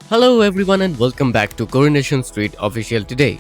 Hello everyone and welcome back to Coronation Street Official today.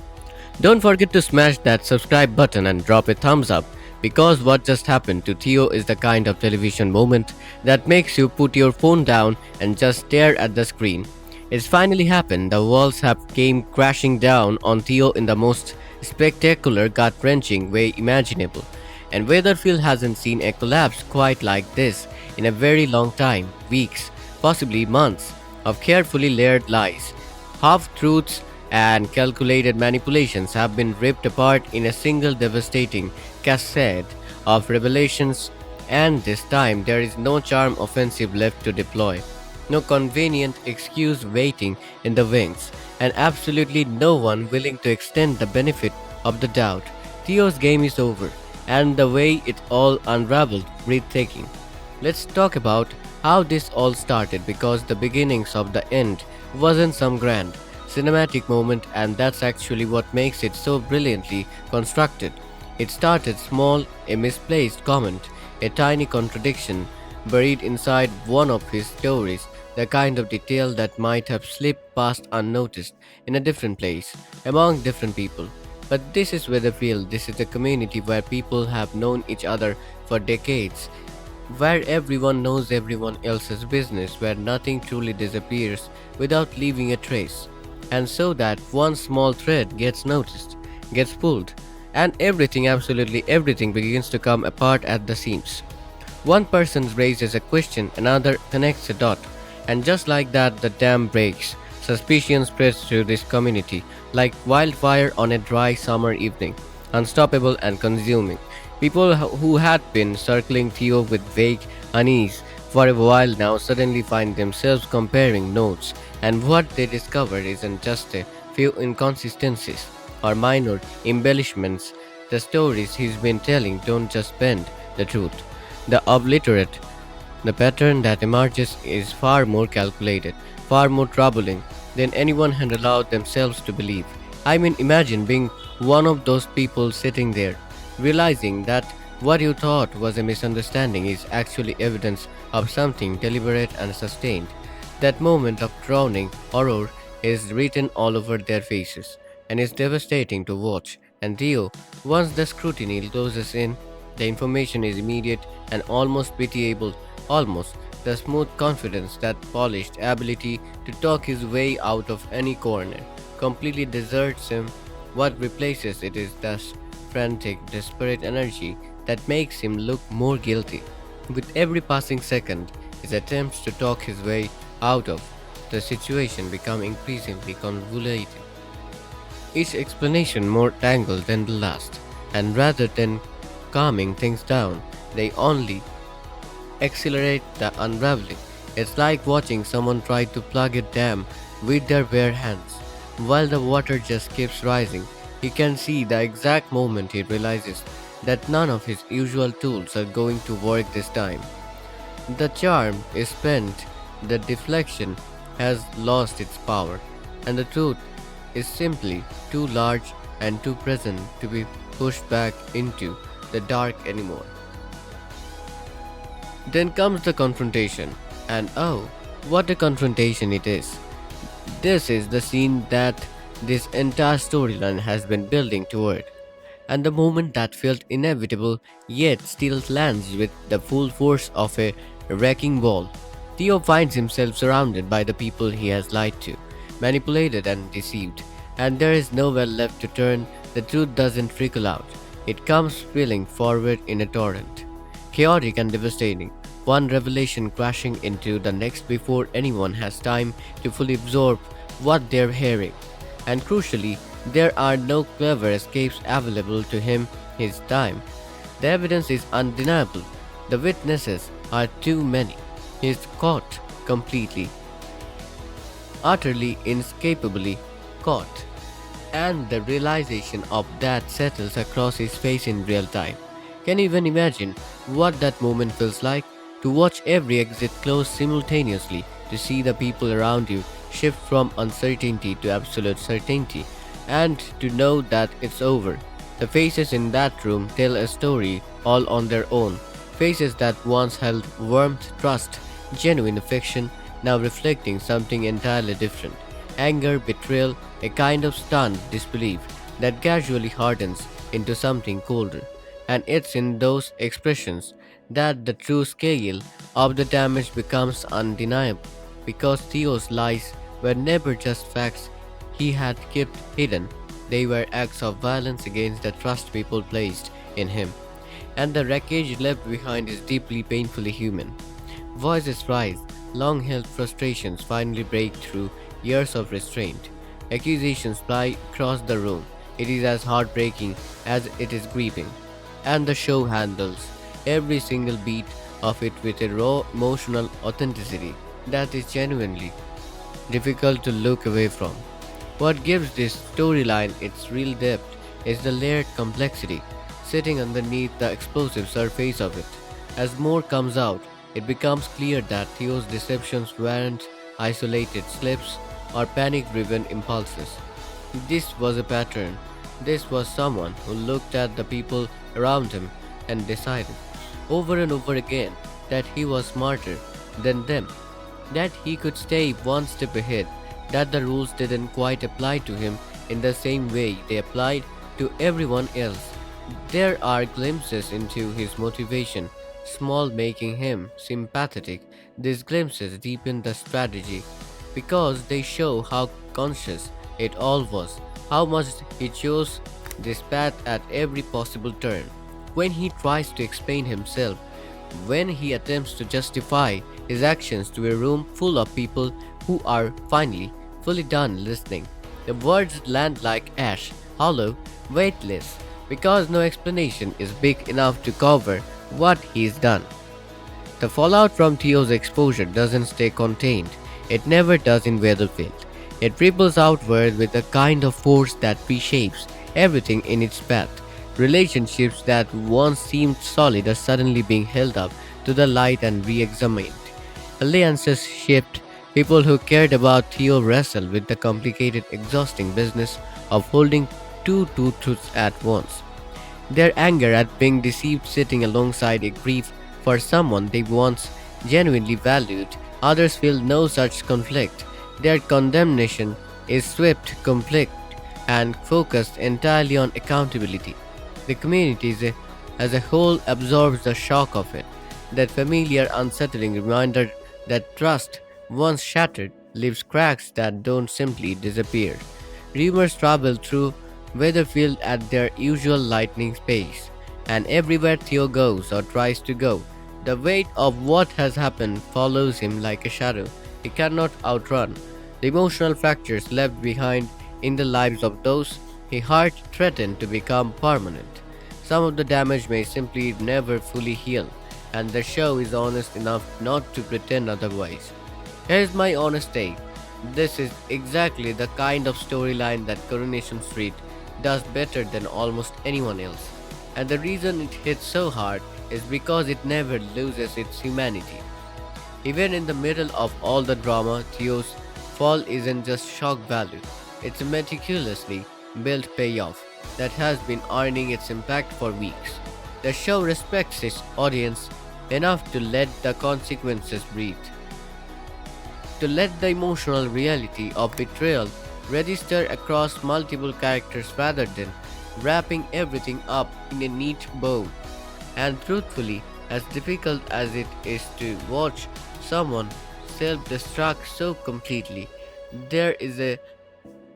Don't forget to smash that subscribe button and drop a thumbs up because what just happened to Theo is the kind of television moment that makes you put your phone down and just stare at the screen. It's finally happened. The walls have came crashing down on Theo in the most spectacular, gut-wrenching way imaginable. And Weatherfield hasn't seen a collapse quite like this in a very long time, weeks, possibly months of carefully layered lies. Half truths and calculated manipulations have been ripped apart in a single devastating cascade of revelations, and this time there is no charm offensive left to deploy, no convenient excuse waiting in the wings, and absolutely no one willing to extend the benefit of the doubt. Theo's game is over, and the way it all unraveled breathtaking. Let's talk about how this all started because the beginnings of the end wasn't some grand cinematic moment, and that's actually what makes it so brilliantly constructed. It started small, a misplaced comment, a tiny contradiction buried inside one of his stories, the kind of detail that might have slipped past unnoticed in a different place, among different people. But this is Weatherfield, this is a community where people have known each other for decades, where everyone knows everyone else's business, where nothing truly disappears without leaving a trace. And so that one small thread gets noticed, gets pulled, and everything, absolutely everything, begins to come apart at the seams. One person raises a question, another connects a dot, and just like that, the dam breaks. Suspicion spreads through this community like wildfire on a dry summer evening, unstoppable and consuming. People who had been circling Theo with vague unease for a while now suddenly find themselves comparing notes, and what they discover isn't just a few inconsistencies or minor embellishments. The stories he's been telling don't just bend the truth, they obliterate. The pattern that emerges is far more calculated, far more troubling than anyone had allowed themselves to believe. I mean, imagine being one of those people sitting there, realizing that what you thought was a misunderstanding is actually evidence of something deliberate and sustained. That moment of drowning horror is written all over their faces, and is devastating to watch. And Theo, once the scrutiny closes in, the information is immediate and almost pitiable, almost the smooth confidence, that polished ability to talk his way out of any corner, completely deserts him. What replaces it is thus frantic, desperate energy that makes him look more guilty. With every passing second, his attempts to talk his way out of the situation become increasingly convoluted, each explanation more tangled than the last, and rather than calming things down, they only accelerate the unraveling. It's like watching someone try to plug a dam with their bare hands, while the water just keeps rising. He can see the exact moment he realizes that none of his usual tools are going to work this time. The charm is spent, the deflection has lost its power, and the truth is simply too large and too present to be pushed back into the dark anymore. Then comes the confrontation, and oh, what a confrontation it is! This is the scene that this entire storyline has been building toward, and the moment that felt inevitable yet still lands with the full force of a wrecking ball. Theo finds himself surrounded by the people he has lied to, manipulated, and deceived, and there is nowhere left to turn. The truth doesn't trickle out, it comes spilling forward in a torrent, chaotic and devastating, one revelation crashing into the next before anyone has time to fully absorb what they're hearing. And crucially, there are no clever escapes available to him his time. The evidence is undeniable. The witnesses are too many. He's caught completely, utterly, inescapably caught. And the realization of that settles across his face in real time. Can you even imagine what that moment feels like? To watch every exit close simultaneously, to see the people around you shift from uncertainty to absolute certainty, and to know that it's over. The faces in that room tell a story all on their own. Faces that once held warmth, trust, genuine affection, now reflecting something entirely different: anger, betrayal, a kind of stunned disbelief that casually hardens into something colder. And it's in those expressions that the true scale of the damage becomes undeniable, because Theo's lies were never just facts he had kept hidden, they were acts of violence against the trust people placed in him. And the wreckage left behind is deeply painfully human. Voices rise, long held frustrations finally break through years of restraint. Accusations fly across the room. It is as heartbreaking as it is grieving. And the show handles every single beat of it with a raw emotional authenticity that is genuinely difficult to look away from. What gives this storyline its real depth is the layered complexity sitting underneath the explosive surface of it. As more comes out, it becomes clear that Theo's deceptions weren't isolated slips or panic driven impulses. This was a pattern. This was someone who looked at the people around him and decided, over and over again, that he was smarter than them, that he could stay one step ahead, that the rules didn't quite apply to him in the same way they applied to everyone else. There are glimpses into his motivation, small, making him sympathetic. These glimpses deepen the strategy because they show how conscious it all was, how much he chose this path at every possible turn. When he tries to explain himself, when he attempts to justify his actions to a room full of people who are finally fully done listening, the words land like ash, hollow, weightless, because no explanation is big enough to cover what he's done. The fallout from Theo's exposure doesn't stay contained. It never does in Weatherfield. It ripples outward with a kind of force that reshapes everything in its path. Relationships that once seemed solid are suddenly being held up to the light and re examined. Alliances shift. People who cared about Theo wrestle with the complicated, exhausting business of holding two truths at once. Their anger at being deceived sitting alongside a grief for someone they once genuinely valued. Others feel no such conflict. Their condemnation is swift, complete, and focused entirely on accountability. The community as a whole absorbs the shock of it, that familiar, unsettling reminder that trust, once shattered, leaves cracks that don't simply disappear. Rumors travel through Weatherfield at their usual lightning pace, and everywhere Theo goes or tries to go, the weight of what has happened follows him like a shadow he cannot outrun. The emotional fractures left behind in the lives of those he heart threaten to become permanent. Some of the damage may simply never fully heal, and the show is honest enough not to pretend otherwise. Here's my honest take. This is exactly the kind of storyline that Coronation Street does better than almost anyone else. And the reason it hits so hard is because it never loses its humanity. Even in the middle of all the drama, Theo's fall isn't just shock value, it's a meticulously built payoff that has been earning its impact for weeks. The show respects its audience enough to let the consequences breathe, to let the emotional reality of betrayal register across multiple characters rather than wrapping everything up in a neat bow. And truthfully, as difficult as it is to watch someone self destruct so completely, there is a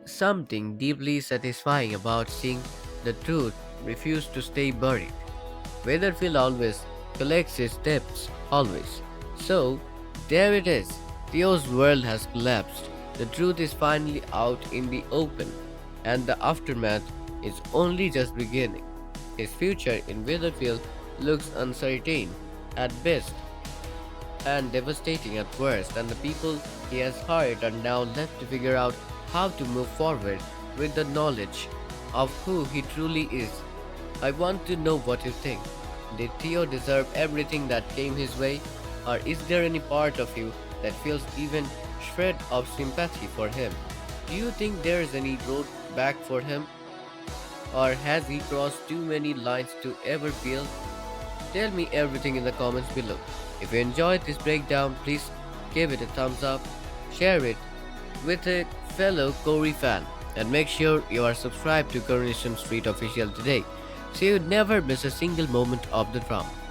something deeply satisfying about seeing the truth refuse to stay buried. Weatherfield always collects its depths, always. So, there it is. Theo's world has collapsed. The truth is finally out in the open, and the aftermath is only just beginning. His future in Weatherfield looks uncertain at best and devastating at worst, and the people he has hired are now left to figure out how to move forward with the knowledge of who he truly is. I want to know what you think. Did Theo deserve everything that came his way? Or is there any part of you that feels even shred of sympathy for him? Do you think there is any road back for him? Or has he crossed too many lines to ever feel? Tell me everything in the comments below. If you enjoyed this breakdown, please give it a thumbs up, share it with a fellow Corrie fan, and make sure you are subscribed to Coronation Street Official today so you never miss a single moment of the drama.